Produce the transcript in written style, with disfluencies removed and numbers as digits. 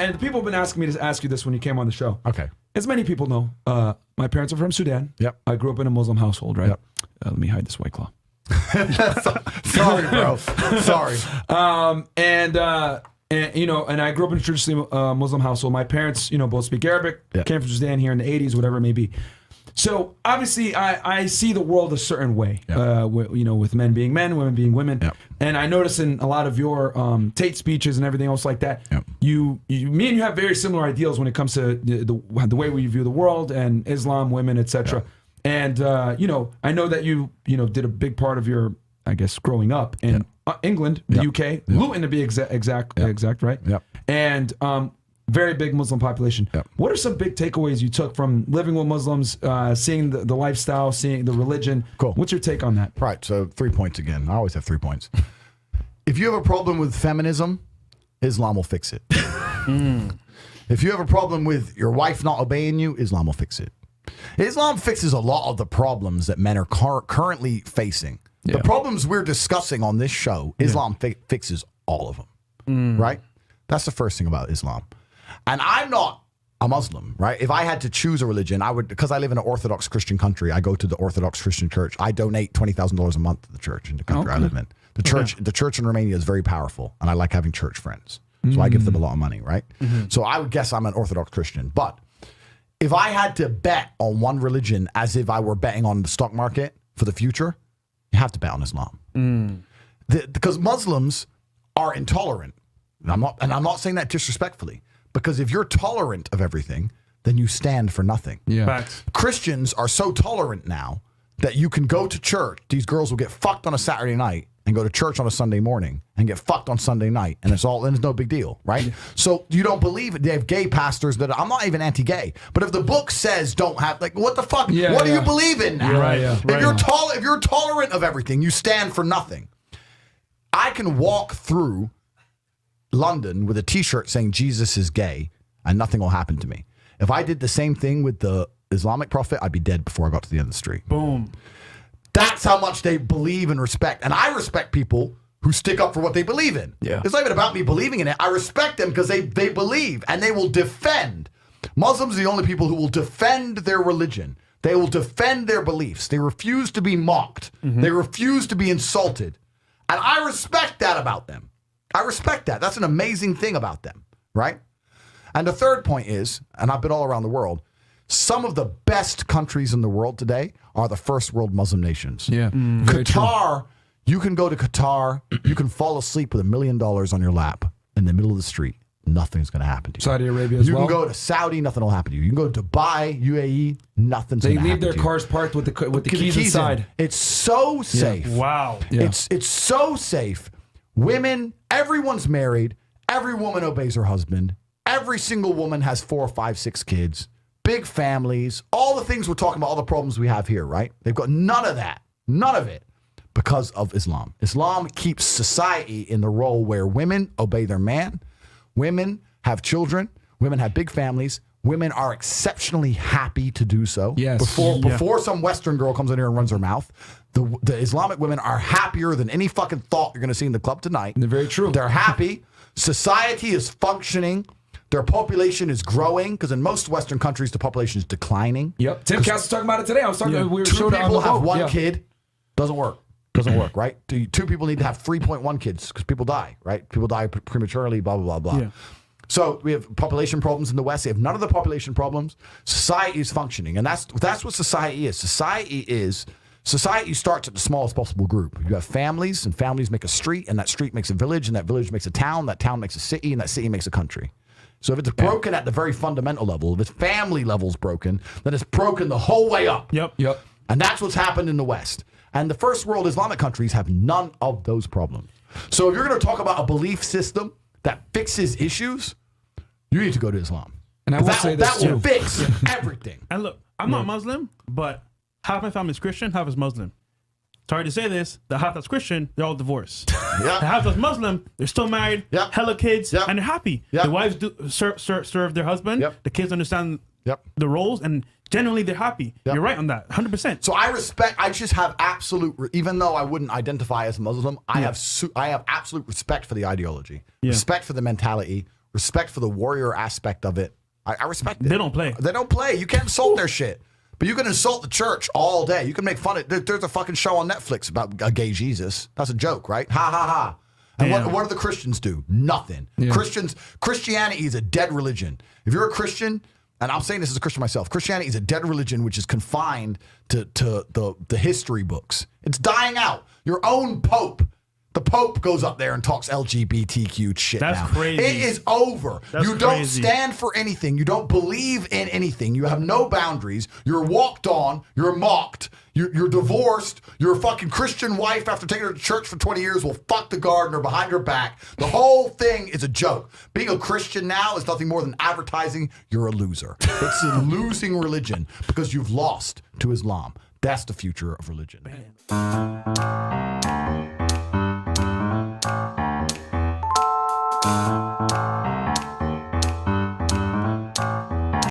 and people have been asking me to ask you this when you came on the show. Okay. As many people know, my parents are from Sudan. Yep. I grew up in a Muslim household, right? Yep. Let me hide this White Claw. Sorry, bro. Sorry. And I grew up in a traditionally Muslim household. My parents, both speak Arabic, came from Sudan here in the 80s, whatever it may be. So obviously I see the world a certain way, with men being men, women being women. Yep. And I notice in a lot of your Tate speeches and everything else like that, me and you have very similar ideals when it comes to the way we view the world and Islam, women, etc. Yep. And, I know that you did a big part of your, I guess, growing up in England, the UK, Luton to be exact, right? Yep. And very big Muslim population. Yep. What are some big takeaways you took from living with Muslims, seeing the lifestyle, seeing the religion? Cool. What's your take on that? Right. So 3 points again. I always have 3 points. If you have a problem with feminism, Islam will fix it. If you have a problem with your wife not obeying you, Islam will fix it. Islam fixes a lot of the problems that men are currently facing. Yeah. The problems we're discussing on this show, Islam fixes all of them, right? That's the first thing about Islam. And I'm not a Muslim, right? If I had to choose a religion, I would, because I live in an Orthodox Christian country, I go to the Orthodox Christian church. I donate $20,000 a month to the church in the country I live in. The church in Romania is very powerful, and I like having church friends. So I give them a lot of money, right? So I would guess I'm an Orthodox Christian. But if I had to bet on one religion as if I were betting on the stock market for the future, you have to bet on Islam. Because Muslims are intolerant. And I'm not saying that disrespectfully, because if you're tolerant of everything, then you stand for nothing. Yeah. Facts. Christians are so tolerant now that you can go to church. These girls will get fucked on a Saturday night and go to church on a Sunday morning and get fucked on Sunday night, and it's no big deal, right? So you don't believe it. They have gay pastors that I'm not even anti-gay, but if the book says don't have, like, what the fuck? What do you believe in now? If you're tolerant of everything, you stand for nothing. I can walk through London with a t-shirt saying Jesus is gay and nothing will happen to me. If I did the same thing with the Islamic prophet, I'd be dead before I got to the end of the street. Boom. That's how much they believe and respect. And I respect people who stick up for what they believe in. Yeah. It's not even about me believing in it. I respect them because they believe and they will defend. Muslims are the only people who will defend their religion. They will defend their beliefs. They refuse to be mocked. They refuse to be insulted. And I respect that about them. I respect that. That's an amazing thing about them, right? And the third point is, and I've been all around the world, some of the best countries in the world today are the first world Muslim nations. Yeah. Qatar, you can go to Qatar, you can fall asleep with $1 million on your lap in the middle of the street. Nothing's going to happen to you. Saudi Arabia as well. You can go to Saudi, nothing will happen to you. You can go to Dubai, UAE, nothing's going to happen to you. They leave their cars parked with the keys inside. It's so safe. Yeah. Wow. Yeah. It's so safe. Women, everyone's married. Every woman obeys her husband. Every single woman has 4, 5, 6 kids. Big families. All the things we're talking about, all the problems we have here, right? They've got none of that. None of it. Because of Islam. Islam keeps society in the role where women obey their man. Women have children. Women have big families. Women are exceptionally happy to do so. Yes. Before some Western girl comes in here and runs her mouth, the Islamic women are happier than any fucking thought you're going to see in the club tonight. They're very true. They're happy. Society is functioning. Their population is growing, because in most Western countries, the population is declining. Yep. Tim Cass was talking about it today. I was talking. We were 2 people have 1 kid. Doesn't work. Doesn't work, right? 2 people need to have 3.1 kids because people die, right? People die prematurely, blah, blah, blah, blah. Yeah. So we have population problems in the West. They have none of the population problems. Society is functioning. And that's what society is. Society starts at the smallest possible group. You have families, and families make a street, and that street makes a village, and that village makes a town, that town makes a city, and that city makes a country. So if it's broken at the very fundamental level, if its family level's broken, then it's broken the whole way up. Yep. And that's what's happened in the West. And the first world Islamic countries have none of those problems. So if you're going to talk about a belief system that fixes issues, you need to go to Islam. And I will say this that will fix everything. And look, I'm not Muslim, but half my family is Christian, half is Muslim. Sorry to say this, the half that's Christian, they're all divorced. The half that's Muslim, they're still married, hella kids, and they're happy. The wives do serve their husband. The kids understand the roles, and generally they're happy. You're right on that, 100%. So I just have absolute, even though I wouldn't identify as Muslim, I have absolute respect for the ideology, respect for the mentality, respect for the warrior aspect of it. I respect it. They don't play. They don't play. You can't insult their shit. But you can insult the church all day. You can make fun of it. There's a fucking show on Netflix about a gay Jesus. That's a joke, right? Ha ha ha. And what do the Christians do? Nothing. Yeah. Christianity is a dead religion. If you're a Christian, and I'm saying this as a Christian myself, Christianity is a dead religion which is confined to the history books. It's dying out. Your own Pope. The Pope goes up there and talks LGBTQ shit. That's now. crazy. It is over. You don't stand for anything. You don't believe in anything. You have no boundaries. You're walked on. You're mocked. You're divorced. Your fucking Christian wife, after taking her to church for 20 years, will fuck the gardener behind her back. The whole thing is a joke. Being a Christian now is nothing more than advertising you're a loser. It's a losing religion because you've lost to Islam. That's the future of religion. Man.